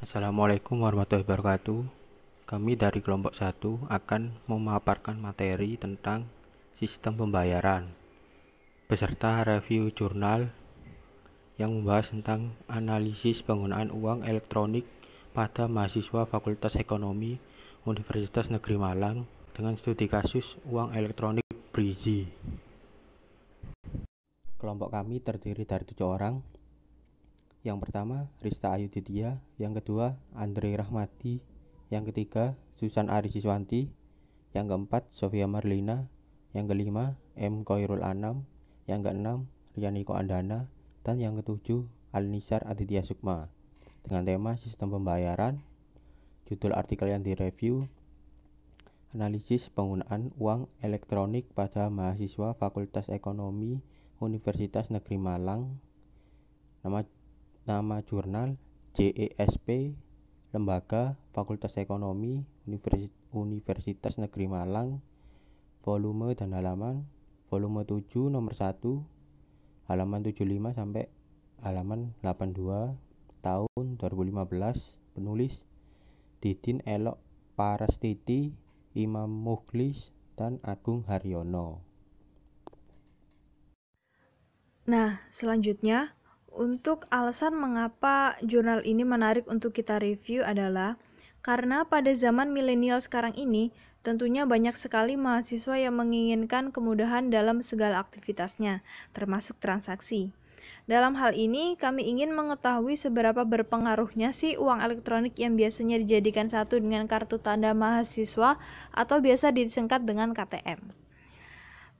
Assalamualaikum warahmatullahi wabarakatuh. Kami dari kelompok 1 akan memaparkan materi tentang sistem pembayaran beserta review jurnal yang membahas tentang analisis penggunaan uang elektronik pada mahasiswa Fakultas Ekonomi Universitas Negeri Malang dengan studi kasus uang elektronik Brizi. Kelompok kami terdiri dari 7 orang. Yang pertama, Rista Ayu Ditya. Yang kedua, Andre Rahmadi. Yang ketiga, Susan Arisiswanti. Yang keempat, Sofia Marlina. Yang kelima, M. Koirul Anam. Yang keenam, Rianiko Andana. Dan yang ketujuh, Alnisar Aditya Sukma. Dengan tema sistem pembayaran. Judul artikel yang direview, analisis penggunaan uang elektronik pada mahasiswa Fakultas Ekonomi Universitas Negeri Malang. Nama jurnal JESP, Lembaga Fakultas Ekonomi Universitas Negeri Malang, volume dan halaman, volume 7 nomor 1, halaman 75 sampai halaman 82, tahun 2015, penulis Didin Elok Parastiti, Imam Mukhlis, dan Agung Haryono. Nah, selanjutnya, untuk alasan mengapa jurnal ini menarik untuk kita review adalah karena pada zaman milenial sekarang ini, tentunya banyak sekali mahasiswa yang menginginkan kemudahan dalam segala aktivitasnya, termasuk transaksi. Dalam hal ini, kami ingin mengetahui seberapa berpengaruhnya sih uang elektronik yang biasanya dijadikan satu dengan kartu tanda mahasiswa atau biasa disingkat dengan KTM.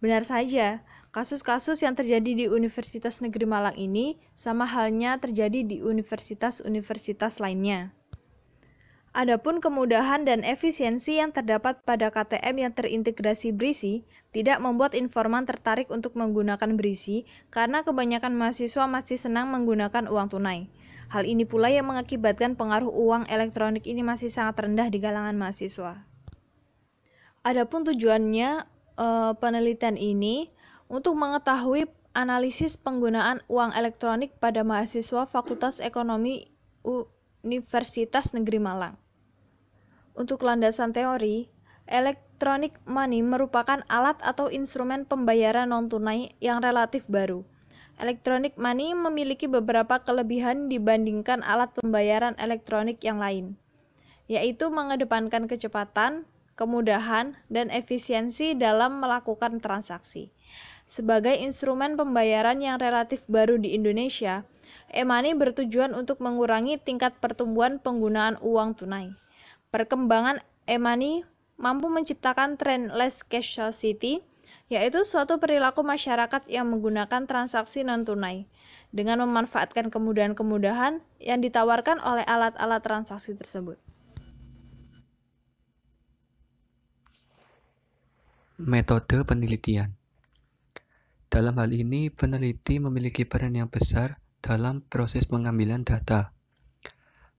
Benar saja, kasus-kasus yang terjadi di Universitas Negeri Malang ini sama halnya terjadi di universitas-universitas lainnya. Adapun kemudahan dan efisiensi yang terdapat pada KTM yang terintegrasi Brizi tidak membuat informan tertarik untuk menggunakan Brizi karena kebanyakan mahasiswa masih senang menggunakan uang tunai. Hal ini pula yang mengakibatkan pengaruh uang elektronik ini masih sangat rendah di kalangan mahasiswa. Adapun tujuannya penelitian ini untuk mengetahui analisis penggunaan uang elektronik pada mahasiswa Fakultas Ekonomi Universitas Negeri Malang. Untuk landasan teori, electronic money merupakan alat atau instrumen pembayaran non-tunai yang relatif baru. Electronic money memiliki beberapa kelebihan dibandingkan alat pembayaran elektronik yang lain, yaitu mengedepankan kecepatan, kemudahan, dan efisiensi dalam melakukan transaksi. Sebagai instrumen pembayaran yang relatif baru di Indonesia, e-money bertujuan untuk mengurangi tingkat pertumbuhan penggunaan uang tunai. Perkembangan e-money mampu menciptakan tren less cash society, yaitu suatu perilaku masyarakat yang menggunakan transaksi non-tunai, dengan memanfaatkan kemudahan-kemudahan yang ditawarkan oleh alat-alat transaksi tersebut. Metode penelitian. Dalam hal ini, peneliti memiliki peran yang besar dalam proses pengambilan data.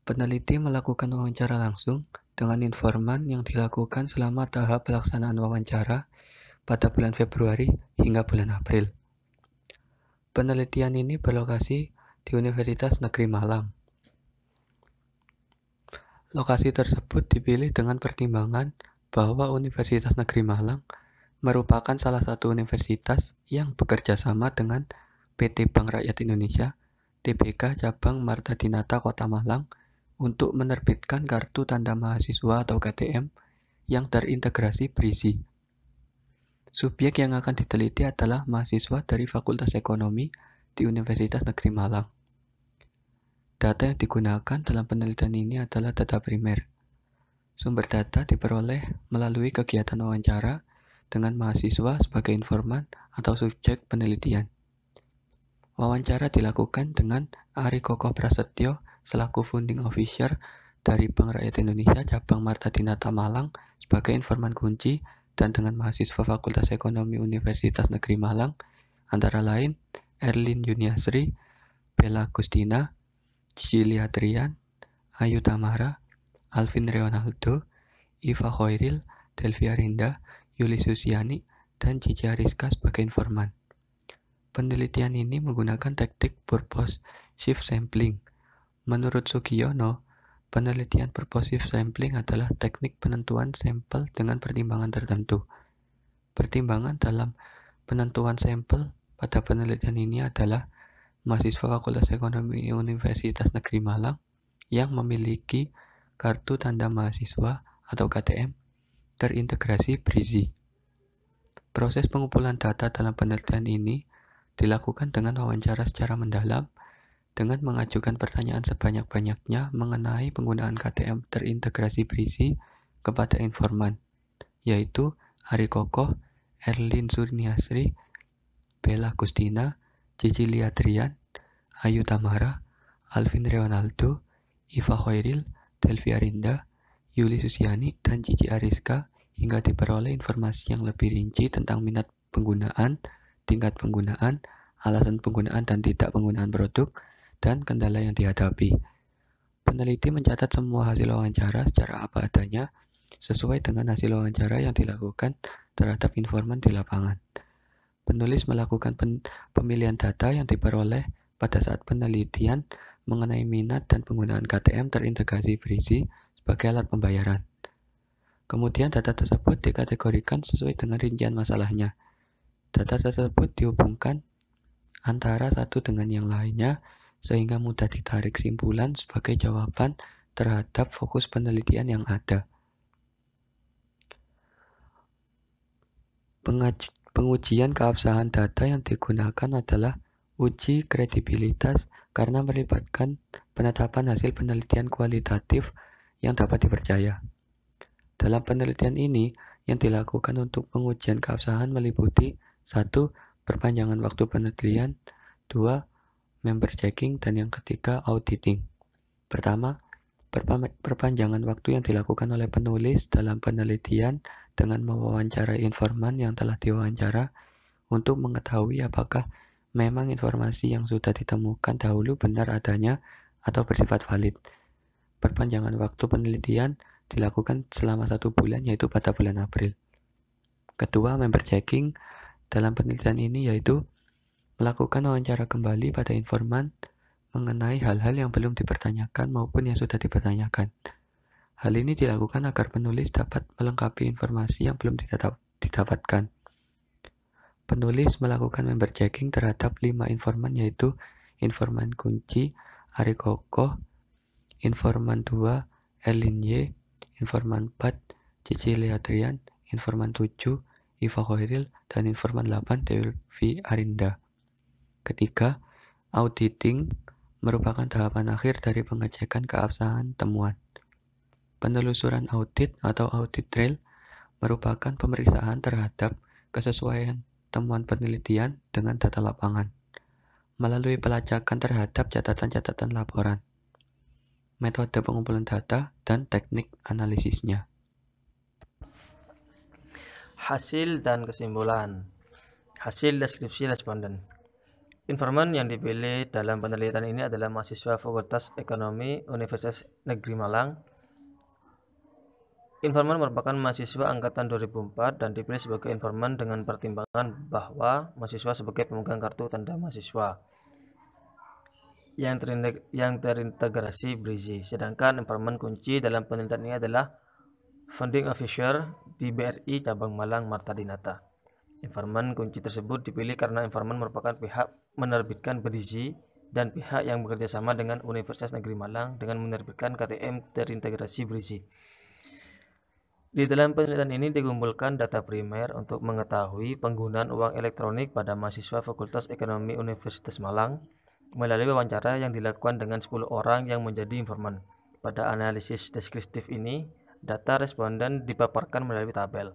Peneliti melakukan wawancara langsung dengan informan yang dilakukan selama tahap pelaksanaan wawancara pada bulan Februari hingga bulan April. Penelitian ini berlokasi di Universitas Negeri Malang. Lokasi tersebut dipilih dengan pertimbangan bahwa Universitas Negeri Malang merupakan salah satu universitas yang bekerja sama dengan PT Bank Rakyat Indonesia, TBK Cabang Marta Dinata Kota Malang untuk menerbitkan kartu tanda mahasiswa atau KTM yang terintegrasi Brizi. Subjek yang akan diteliti adalah mahasiswa dari Fakultas Ekonomi di Universitas Negeri Malang. Data yang digunakan dalam penelitian ini adalah data primer. Sumber data diperoleh melalui kegiatan wawancara dengan mahasiswa sebagai informan atau subjek penelitian. Wawancara dilakukan dengan Ari Koko Prasetyo selaku founding officer dari Bank Rakyat Indonesia Cabang Marta Dinata Malang sebagai informan kunci dan dengan mahasiswa Fakultas Ekonomi Universitas Negeri Malang antara lain Erlin Yuniasri, Bella Gustina, Cilia Trian, Ayu Tamara, Alvin Leonardo, Iva Khairil, Delvia Rinda, Yuli Susiani, dan Cici Ariska sebagai informan. Penelitian ini menggunakan teknik purpose shift sampling. Menurut Sugiono, penelitian purposive sampling adalah teknik penentuan sampel dengan pertimbangan tertentu. Pertimbangan dalam penentuan sampel pada penelitian ini adalah mahasiswa Fakultas Ekonomi Universitas Negeri Malang yang memiliki kartu tanda mahasiswa atau KTM terintegrasi Brizi. Proses pengumpulan data dalam penelitian ini dilakukan dengan wawancara secara mendalam dengan mengajukan pertanyaan sebanyak-banyaknya mengenai penggunaan KTM terintegrasi Brizi kepada informan, yaitu Ari Kokoh, Erlin Surniasri, Bella Gustina, Cicilia Trian, Ayu Tamara, Alvin Reonaldo, Iva Khairil, Delvi Arinda, Yuli Susiani, dan Cici Ariska hingga diperoleh informasi yang lebih rinci tentang minat penggunaan, tingkat penggunaan, alasan penggunaan dan tidak penggunaan produk, dan kendala yang dihadapi. Peneliti mencatat semua hasil wawancara secara apa adanya sesuai dengan hasil wawancara yang dilakukan terhadap informan di lapangan. Penulis melakukan pemilihan data yang diperoleh pada saat penelitian mengenai minat dan penggunaan KTM terintegrasi Brizi sebagai alat pembayaran. Kemudian data tersebut dikategorikan sesuai dengan rincian masalahnya. Data tersebut dihubungkan antara satu dengan yang lainnya sehingga mudah ditarik simpulan sebagai jawaban terhadap fokus penelitian yang ada. Pengujian keabsahan data yang digunakan adalah uji kredibilitas karena melibatkan penetapan hasil penelitian kualitatif yang dapat dipercaya. Dalam penelitian ini, yang dilakukan untuk pengujian keabsahan meliputi 1. Perpanjangan waktu penelitian, 2. Member checking, dan yang ketiga auditing. Pertama, perpanjangan waktu yang dilakukan oleh penulis dalam penelitian dengan mewawancarai informan yang telah diwawancara untuk mengetahui apakah memang informasi yang sudah ditemukan dahulu benar adanya atau bersifat valid. Perpanjangan waktu penelitian dilakukan selama 1 bulan, yaitu pada bulan April. Kedua, member checking dalam penelitian ini yaitu melakukan wawancara kembali pada informan mengenai hal-hal yang belum dipertanyakan maupun yang sudah dipertanyakan. Hal ini dilakukan agar penulis dapat melengkapi informasi yang belum didapatkan. Penulis melakukan member checking terhadap 5 informan yaitu informan kunci Ari Kokoh, informan 2 Erlin Y, informan 4 Cicilia Trian, informan 7 Iva Khairil, dan informan 8 Delvi Arinda. Ketiga, auditing merupakan tahapan akhir dari pengecekan keabsahan temuan. Penelusuran audit atau audit trail merupakan pemeriksaan terhadap kesesuaian temuan penelitian dengan data lapangan melalui pelacakan terhadap catatan-catatan laporan, metode pengumpulan data, dan teknik analisisnya. Hasil dan kesimpulan. Hasil deskripsi responden. Informan yang dipilih dalam penelitian ini adalah mahasiswa Fakultas Ekonomi Universitas Negeri Malang. Informan merupakan mahasiswa angkatan 2004 dan dipilih sebagai informan dengan pertimbangan bahwa mahasiswa sebagai pemegang kartu tanda mahasiswa yang terintegrasi Brizi. Sedangkan informan kunci dalam penelitian ini adalah Founding Officer di BRI Cabang Malang Marta Dinata. Informan kunci tersebut dipilih karena informan merupakan pihak menerbitkan Brizi dan pihak yang bekerja sama dengan Universitas Negeri Malang dengan menerbitkan KTM terintegrasi Brizi. Di dalam penelitian ini dikumpulkan data primer untuk mengetahui penggunaan uang elektronik pada mahasiswa Fakultas Ekonomi Universitas Malang melalui wawancara yang dilakukan dengan 10 orang yang menjadi informan. Pada analisis deskriptif ini, data responden dipaparkan melalui tabel.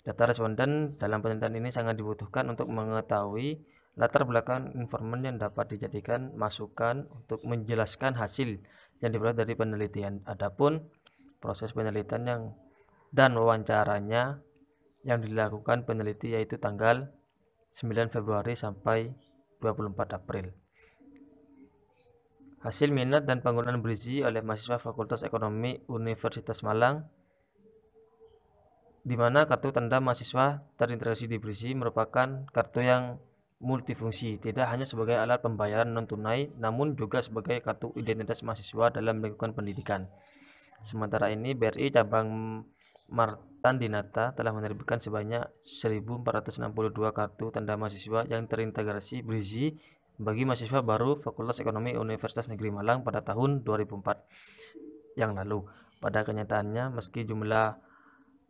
Data responden dalam penelitian ini sangat dibutuhkan untuk mengetahui latar belakang informan yang dapat dijadikan masukan untuk menjelaskan hasil yang diperoleh dari penelitian. Adapun proses penelitian dan wawancaranya yang dilakukan peneliti yaitu tanggal 9 Februari sampai 24 April. Hasil minat dan penggunaan Brizi oleh mahasiswa Fakultas Ekonomi Universitas Malang, di mana kartu tanda mahasiswa terintegrasi di Brizi merupakan kartu yang multifungsi, tidak hanya sebagai alat pembayaran non-tunai, namun juga sebagai kartu identitas mahasiswa dalam lingkungan pendidikan. Sementara ini, BRI cabang Martan Dinata telah menerbitkan sebanyak 1.462 kartu tanda mahasiswa yang terintegrasi BRIZI bagi mahasiswa baru Fakultas Ekonomi Universitas Negeri Malang pada tahun 2004 yang lalu. Pada kenyataannya, meski jumlah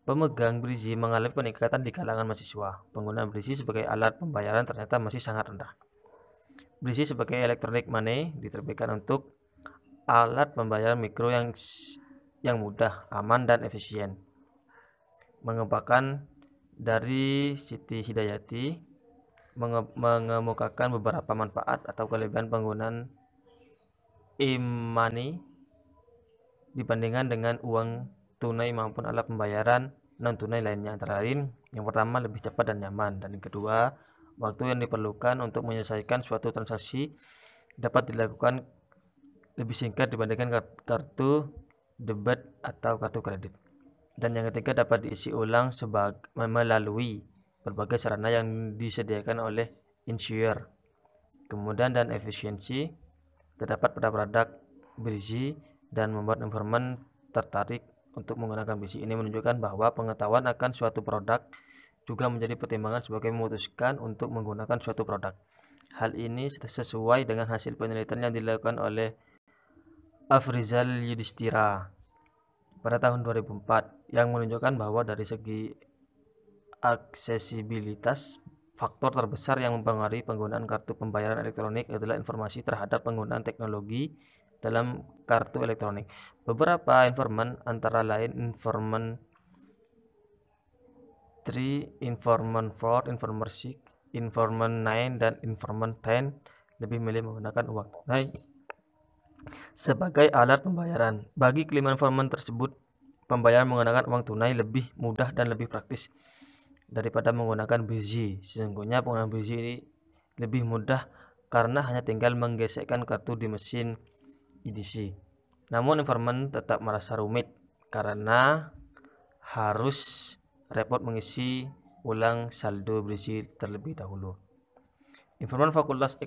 pemegang BRIZI mengalami peningkatan di kalangan mahasiswa, penggunaan BRIZI sebagai alat pembayaran ternyata masih sangat rendah. BRIZI sebagai electronic money diterbitkan untuk alat pembayaran mikro yang mudah, aman, dan efisien. Mengembangkan dari Siti Hidayati mengemukakan beberapa manfaat atau kelebihan penggunaan e-money dibandingkan dengan uang tunai maupun alat pembayaran non-tunai lainnya. Antara lain, yang pertama lebih cepat dan nyaman, dan yang kedua, waktu yang diperlukan untuk menyelesaikan suatu transaksi dapat dilakukan lebih singkat dibandingkan kartu debit atau kartu kredit. Dan yang ketiga, dapat diisi ulang melalui berbagai sarana yang disediakan oleh insurer. Kemudian dan efisiensi terdapat pada produk BRIZI dan membuat informan tertarik untuk menggunakan BRIZI. Ini menunjukkan bahwa pengetahuan akan suatu produk juga menjadi pertimbangan sebagai memutuskan untuk menggunakan suatu produk. Hal ini sesuai dengan hasil penelitian yang dilakukan oleh Afrizal Yudhistira pada tahun 2004 yang menunjukkan bahwa dari segi aksesibilitas, faktor terbesar yang mempengaruhi penggunaan kartu pembayaran elektronik adalah informasi terhadap penggunaan teknologi dalam kartu elektronik. Beberapa informan antara lain informan 3, informan 4, informan 6, informan 9, dan informan 10 lebih memilih menggunakan uang tunai sebagai alat pembayaran. Bagi kelima informan tersebut, pembayaran menggunakan uang tunai lebih mudah dan lebih praktis daripada menggunakan BRIZI. Sesungguhnya penggunaan BRIZI ini lebih mudah karena hanya tinggal menggesekkan kartu di mesin EDC. Namun informan tetap merasa rumit karena harus repot mengisi ulang saldo BRIZI terlebih dahulu. Informan Fakultas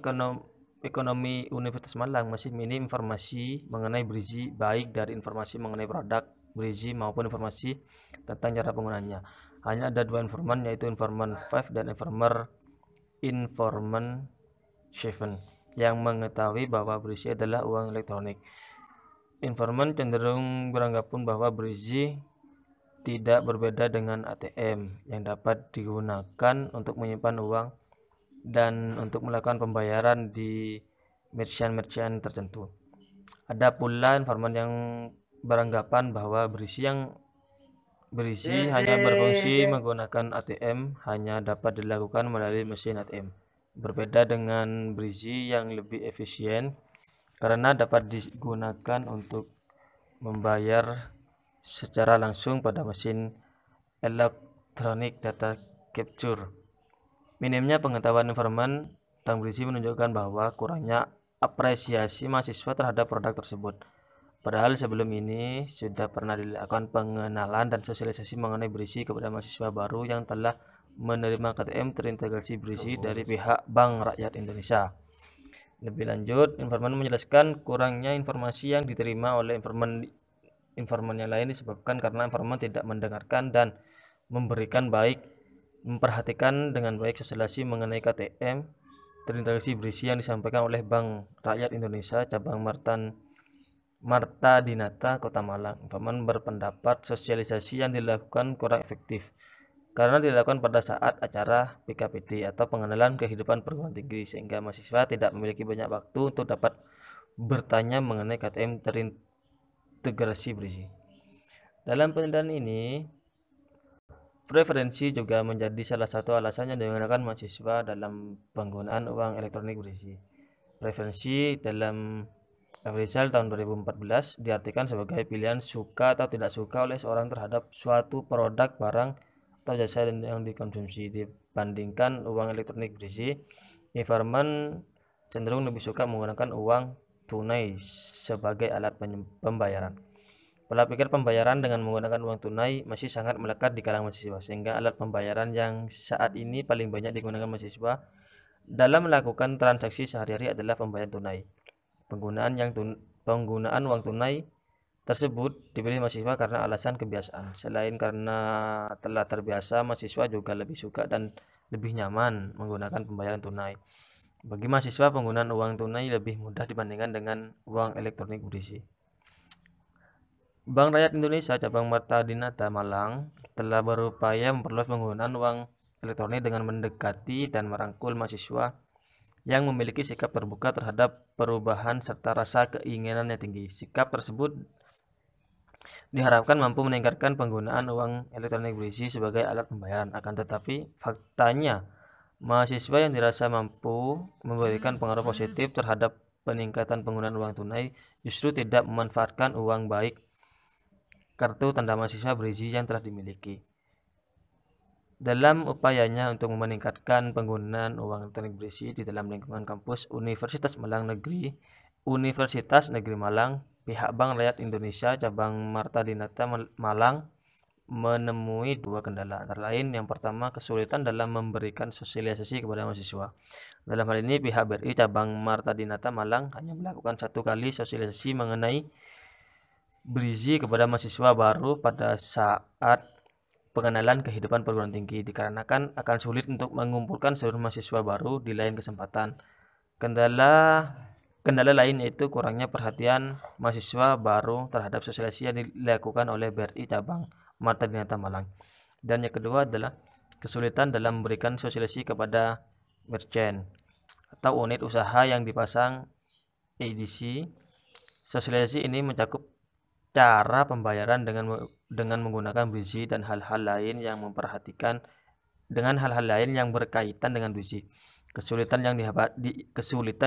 Ekonomi Universitas Malang masih minim informasi mengenai BRIZI, baik dari informasi mengenai produk BRIZI maupun informasi tentang cara penggunaannya. Hanya ada 2 informan, yaitu informan 5 dan informan 7 yang mengetahui bahwa BRIZI adalah uang elektronik. Informan cenderung beranggapan bahwa BRIZI tidak berbeda dengan ATM yang dapat digunakan untuk menyimpan uang dan untuk melakukan pembayaran di merchant tertentu. Ada pula informan yang beranggapan bahwa BRIZI hanya berfungsi menggunakan ATM, hanya dapat dilakukan melalui mesin ATM. Berbeda dengan BRIZI yang lebih efisien karena dapat digunakan untuk membayar secara langsung pada mesin electronic data capture. Minimnya pengetahuan informan tentang BRIZI menunjukkan bahwa kurangnya apresiasi mahasiswa terhadap produk tersebut. Padahal sebelum ini sudah pernah dilakukan pengenalan dan sosialisasi mengenai BRIZI kepada mahasiswa baru yang telah menerima KTM terintegrasi BRIZI dari pihak Bank Rakyat Indonesia. Lebih lanjut, informan menjelaskan kurangnya informasi yang diterima oleh informan yang lain disebabkan karena informan tidak mendengarkan dan memperhatikan dengan baik sosialisasi mengenai KTM terintegrasi BRIZI yang disampaikan oleh Bank Rakyat Indonesia cabang Marta Dinata, Kota Malang. Informan berpendapat sosialisasi yang dilakukan kurang efektif karena dilakukan pada saat acara PKPT atau pengenalan kehidupan perguruan tinggi, sehingga mahasiswa tidak memiliki banyak waktu untuk dapat bertanya mengenai KTM terintegrasi BRIZI. Dalam penelitian ini, preferensi juga menjadi salah satu alasan yang digunakan mahasiswa dalam penggunaan uang elektronik BRIZI. Preferensi dalam Afrizal tahun 2014 diartikan sebagai pilihan suka atau tidak suka oleh seorang terhadap suatu produk, barang, atau jasa yang dikonsumsi dibandingkan uang elektronik BRIZI. Informan cenderung lebih suka menggunakan uang tunai sebagai alat pembayaran. Pola pikir pembayaran dengan menggunakan uang tunai masih sangat melekat di kalangan mahasiswa, sehingga alat pembayaran yang saat ini paling banyak digunakan mahasiswa dalam melakukan transaksi sehari-hari adalah pembayaran tunai. Penggunaan uang tunai tersebut dipilih mahasiswa karena alasan kebiasaan. Selain karena telah terbiasa, mahasiswa juga lebih suka dan lebih nyaman menggunakan pembayaran tunai. Bagi mahasiswa, penggunaan uang tunai lebih mudah dibandingkan dengan uang elektronik berisi. Bank Rakyat Indonesia Cabang Marta Dinata Malang telah berupaya memperluas penggunaan uang elektronik dengan mendekati dan merangkul mahasiswa yang memiliki sikap terbuka terhadap perubahan serta rasa keinginan yang tinggi. Sikap tersebut diharapkan mampu meningkatkan penggunaan uang elektronik berisi sebagai alat pembayaran. Akan tetapi, faktanya mahasiswa yang dirasa mampu memberikan pengaruh positif terhadap peningkatan penggunaan uang tunai justru tidak memanfaatkan uang baik kartu tanda mahasiswa berisi yang telah dimiliki. Dalam upayanya untuk meningkatkan penggunaan uang elektronik berisi di dalam lingkungan kampus Universitas Negeri Malang, pihak Bank Rakyat Indonesia Cabang Marta Dinata Malang menemui dua kendala, antara lain yang pertama kesulitan dalam memberikan sosialisasi kepada mahasiswa. Dalam hal ini pihak BRI Cabang Marta Dinata Malang hanya melakukan 1 kali sosialisasi mengenai berisi kepada mahasiswa baru pada saat pengenalan kehidupan perguruan tinggi, dikarenakan akan sulit untuk mengumpulkan seluruh mahasiswa baru di lain kesempatan. Kendala lain yaitu kurangnya perhatian mahasiswa baru terhadap sosialisasi yang dilakukan oleh BRI Cabang Marta Dinata Malang. Dan yang kedua adalah kesulitan dalam memberikan sosialisasi kepada merchant atau unit usaha yang dipasang edisi. Sosialisasi ini mencakup cara pembayaran dengan menggunakan berisi dan hal-hal lain yang berkaitan dengan berisi. Kesulitan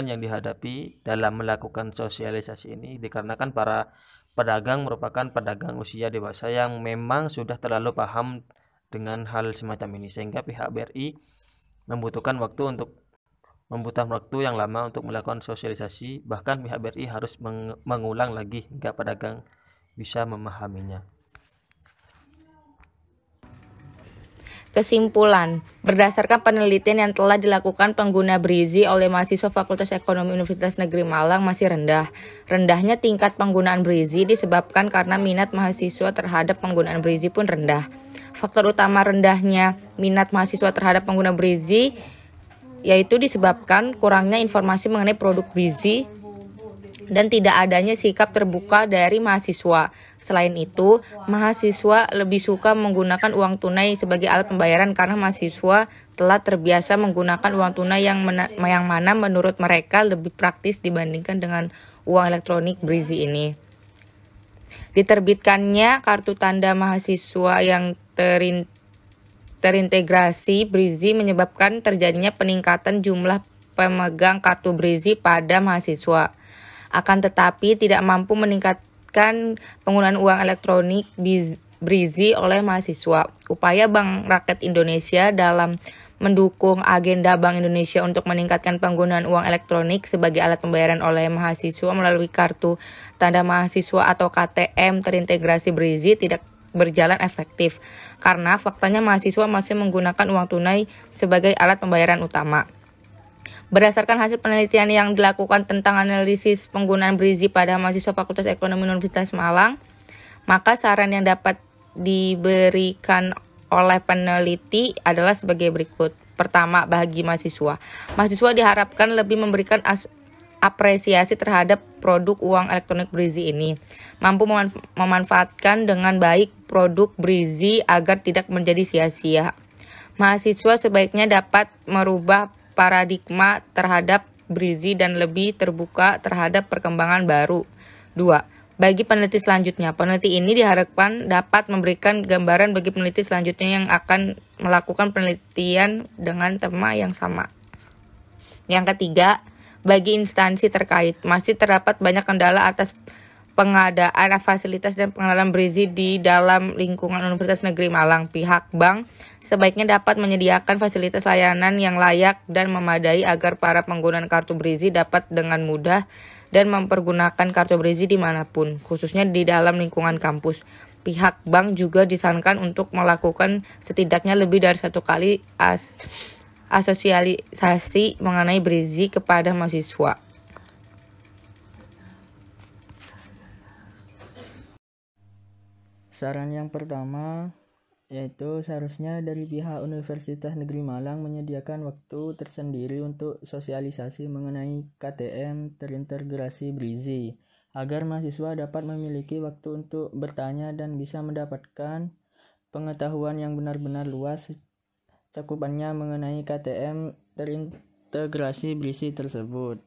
yang dihadapi dalam melakukan sosialisasi ini dikarenakan para pedagang merupakan pedagang usia dewasa yang memang sudah terlalu paham dengan hal semacam ini, sehingga pihak BRI membutuhkan waktu yang lama untuk melakukan sosialisasi. Bahkan pihak BRI harus mengulang lagi hingga pedagang bisa memahaminya. Kesimpulan, berdasarkan penelitian yang telah dilakukan, pengguna berisi oleh mahasiswa Fakultas Ekonomi Universitas Negeri Malang masih rendah. Rendahnya tingkat penggunaan berisi disebabkan karena minat mahasiswa terhadap penggunaan berisi pun rendah. Faktor utama rendahnya minat mahasiswa terhadap pengguna berisi yaitu disebabkan kurangnya informasi mengenai produk berisi dan tidak adanya sikap terbuka dari mahasiswa. Selain itu, mahasiswa lebih suka menggunakan uang tunai sebagai alat pembayaran karena mahasiswa telah terbiasa menggunakan uang tunai yang mana menurut mereka lebih praktis dibandingkan dengan uang elektronik berisi ini. Diterbitkannya kartu tanda mahasiswa yang terintegrasi berisi menyebabkan terjadinya peningkatan jumlah pemegang kartu berisi pada mahasiswa. Akan tetapi tidak mampu meningkatkan penggunaan uang elektronik berisi oleh mahasiswa. Upaya Bank Rakyat Indonesia dalam mendukung agenda Bank Indonesia untuk meningkatkan penggunaan uang elektronik sebagai alat pembayaran oleh mahasiswa melalui kartu tanda mahasiswa atau KTM terintegrasi berisi tidak berjalan efektif karena faktanya mahasiswa masih menggunakan uang tunai sebagai alat pembayaran utama. Berdasarkan hasil penelitian yang dilakukan tentang analisis penggunaan berisi pada mahasiswa Fakultas Ekonomi Universitas Malang, maka saran yang dapat diberikan oleh peneliti adalah sebagai berikut. Pertama, bagi mahasiswa diharapkan lebih memberikan apresiasi terhadap produk uang elektronik berisi ini, mampu memanfaatkan dengan baik produk berisi agar tidak menjadi sia-sia. Mahasiswa sebaiknya dapat merubah paradigma terhadap berisi dan lebih terbuka terhadap perkembangan baru. 2. Bagi peneliti selanjutnya, peneliti ini diharapkan dapat memberikan gambaran bagi peneliti selanjutnya yang akan melakukan penelitian dengan tema yang sama. Yang ketiga, bagi instansi terkait, masih terdapat banyak kendala atas pengadaan fasilitas dan pengenalan berisi di dalam lingkungan Universitas Negeri Malang. Pihak bank sebaiknya dapat menyediakan fasilitas layanan yang layak dan memadai agar para pengguna kartu berisi dapat dengan mudah dan mempergunakan kartu berisi dimanapun, khususnya di dalam lingkungan kampus. Pihak bank juga disarankan untuk melakukan setidaknya lebih dari 1 kali sosialisasi mengenai Brizi kepada mahasiswa. Saran yang pertama yaitu seharusnya dari pihak Universitas Negeri Malang menyediakan waktu tersendiri untuk sosialisasi mengenai KTM terintegrasi Brizi, agar mahasiswa dapat memiliki waktu untuk bertanya dan bisa mendapatkan pengetahuan yang benar-benar luas cakupannya mengenai KTM terintegrasi Brizi tersebut.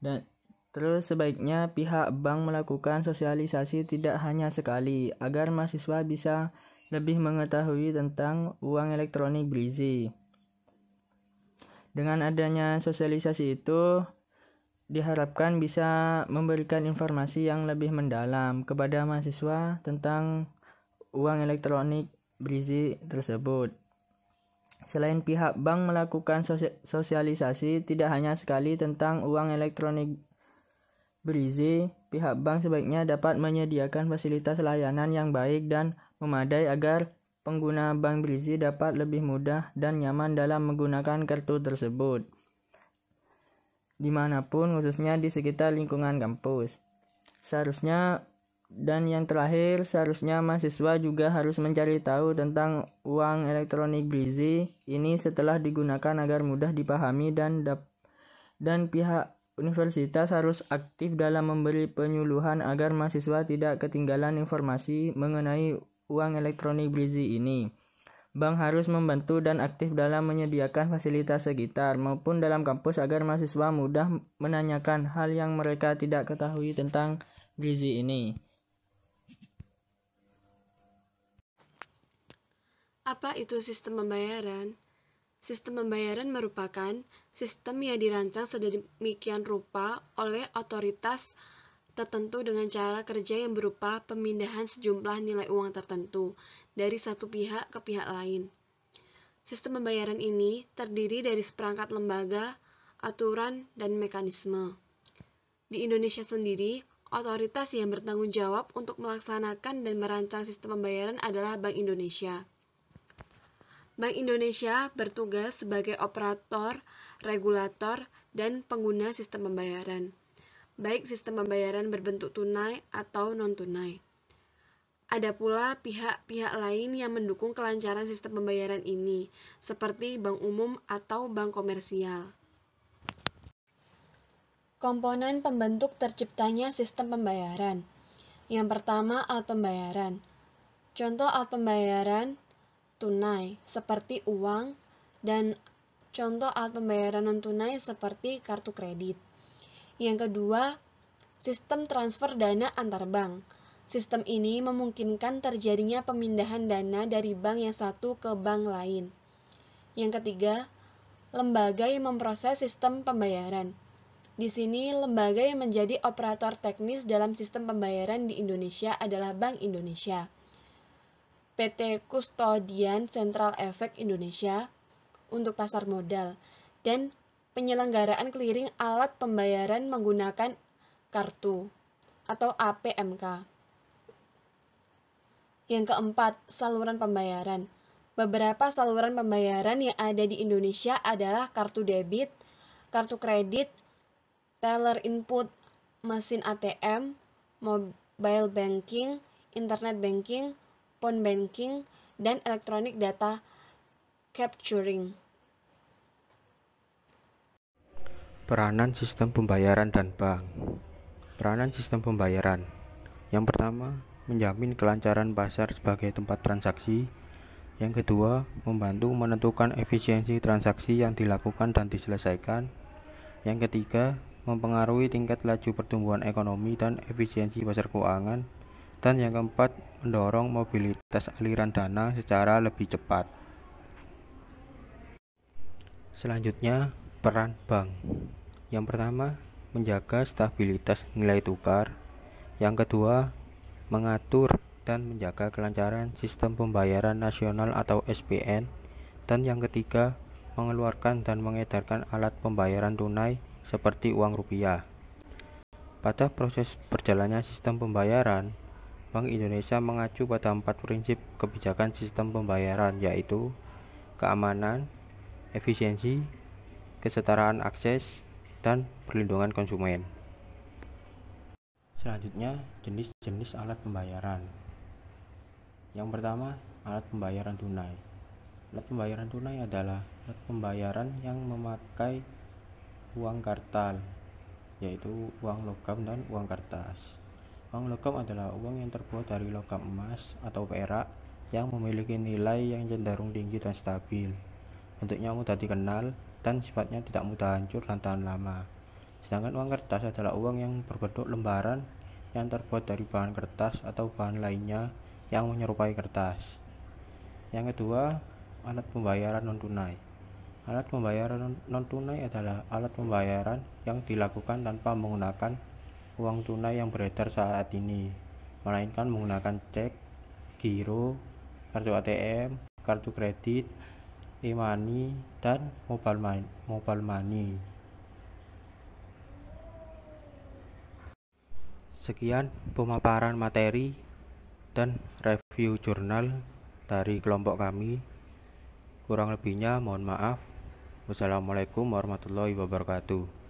Dan terus sebaiknya pihak bank melakukan sosialisasi tidak hanya sekali, agar mahasiswa bisa lebih mengetahui tentang uang elektronik Brizi. Dengan adanya sosialisasi itu, diharapkan bisa memberikan informasi yang lebih mendalam kepada mahasiswa tentang uang elektronik Brizi tersebut. Selain pihak bank melakukan sosialisasi tidak hanya sekali tentang uang elektronik Brizi, pihak bank sebaiknya dapat menyediakan fasilitas layanan yang baik dan memadai agar pengguna bank Brizi dapat lebih mudah dan nyaman dalam menggunakan kartu tersebut, dimanapun khususnya di sekitar lingkungan kampus. Yang terakhir, seharusnya mahasiswa juga harus mencari tahu tentang uang elektronik Brizi ini setelah digunakan agar mudah dipahami dan pihak universitas harus aktif dalam memberi penyuluhan agar mahasiswa tidak ketinggalan informasi mengenai uang elektronik Brizi ini. Bank harus membantu dan aktif dalam menyediakan fasilitas sekitar maupun dalam kampus agar mahasiswa mudah menanyakan hal yang mereka tidak ketahui tentang Brizi ini. Apa itu sistem pembayaran? Sistem pembayaran merupakan sistem yang dirancang sedemikian rupa oleh otoritas tertentu dengan cara kerja yang berupa pemindahan sejumlah nilai uang tertentu dari satu pihak ke pihak lain. Sistem pembayaran ini terdiri dari seperangkat lembaga, aturan, dan mekanisme. Di Indonesia sendiri, otoritas yang bertanggung jawab untuk melaksanakan dan merancang sistem pembayaran adalah Bank Indonesia. Bank Indonesia bertugas sebagai operator, regulator, dan pengguna sistem pembayaran, baik sistem pembayaran berbentuk tunai atau non-tunai. Ada pula pihak-pihak lain yang mendukung kelancaran sistem pembayaran ini, seperti bank umum atau bank komersial. Komponen pembentuk terciptanya sistem pembayaran. Yang pertama, alat pembayaran. Contoh alat pembayaran tunai seperti uang dan contoh alat pembayaran non-tunai seperti kartu kredit. Yang kedua, sistem transfer dana antar bank. Sistem ini memungkinkan terjadinya pemindahan dana dari bank yang satu ke bank lain. Yang ketiga, lembaga yang memproses sistem pembayaran. Di sini, lembaga yang menjadi operator teknis dalam sistem pembayaran di Indonesia adalah Bank Indonesia, PT Kustodian Central Efek Indonesia untuk pasar modal, dan penyelenggaraan clearing alat pembayaran menggunakan kartu atau APMK. Yang keempat, saluran pembayaran. Beberapa saluran pembayaran yang ada di Indonesia adalah kartu debit, kartu kredit, teller input, mesin ATM, mobile banking, internet banking, phone banking, dan electronic data capturing. Peranan sistem pembayaran dan bank. Peranan sistem pembayaran. Yang pertama, menjamin kelancaran pasar sebagai tempat transaksi. Yang kedua, membantu menentukan efisiensi transaksi yang dilakukan dan diselesaikan. Yang ketiga, mempengaruhi tingkat laju pertumbuhan ekonomi dan efisiensi pasar keuangan. Dan yang keempat, mendorong mobilitas aliran dana secara lebih cepat. Selanjutnya, peran bank. Yang pertama, menjaga stabilitas nilai tukar. Yang kedua, mengatur dan menjaga kelancaran sistem pembayaran nasional atau SPN. Dan yang ketiga, mengeluarkan dan mengedarkan alat pembayaran tunai seperti uang rupiah. Pada proses berjalannya sistem pembayaran, Bank Indonesia mengacu pada 4 prinsip kebijakan sistem pembayaran, yaitu keamanan, efisiensi, kesetaraan akses, dan perlindungan konsumen. Selanjutnya, jenis-jenis alat pembayaran. Yang pertama, alat pembayaran tunai. Alat pembayaran tunai adalah alat pembayaran yang memakai uang kartal, yaitu uang logam dan uang kertas. Uang logam adalah uang yang terbuat dari logam emas atau perak yang memiliki nilai yang cenderung tinggi dan stabil. Bentuknya mudah dikenal dan sifatnya tidak mudah hancur dan tahan lama. Sedangkan uang kertas adalah uang yang berbentuk lembaran yang terbuat dari bahan kertas atau bahan lainnya yang menyerupai kertas. Yang kedua, alat pembayaran non-tunai. Alat pembayaran non-tunai adalah alat pembayaran yang dilakukan tanpa menggunakan uang tunai yang beredar saat ini, melainkan menggunakan cek, giro, kartu ATM, kartu kredit, e-money, dan mobile money. Sekian pemaparan materi dan review jurnal dari kelompok kami. Kurang lebihnya mohon maaf. Wassalamualaikum warahmatullahi wabarakatuh.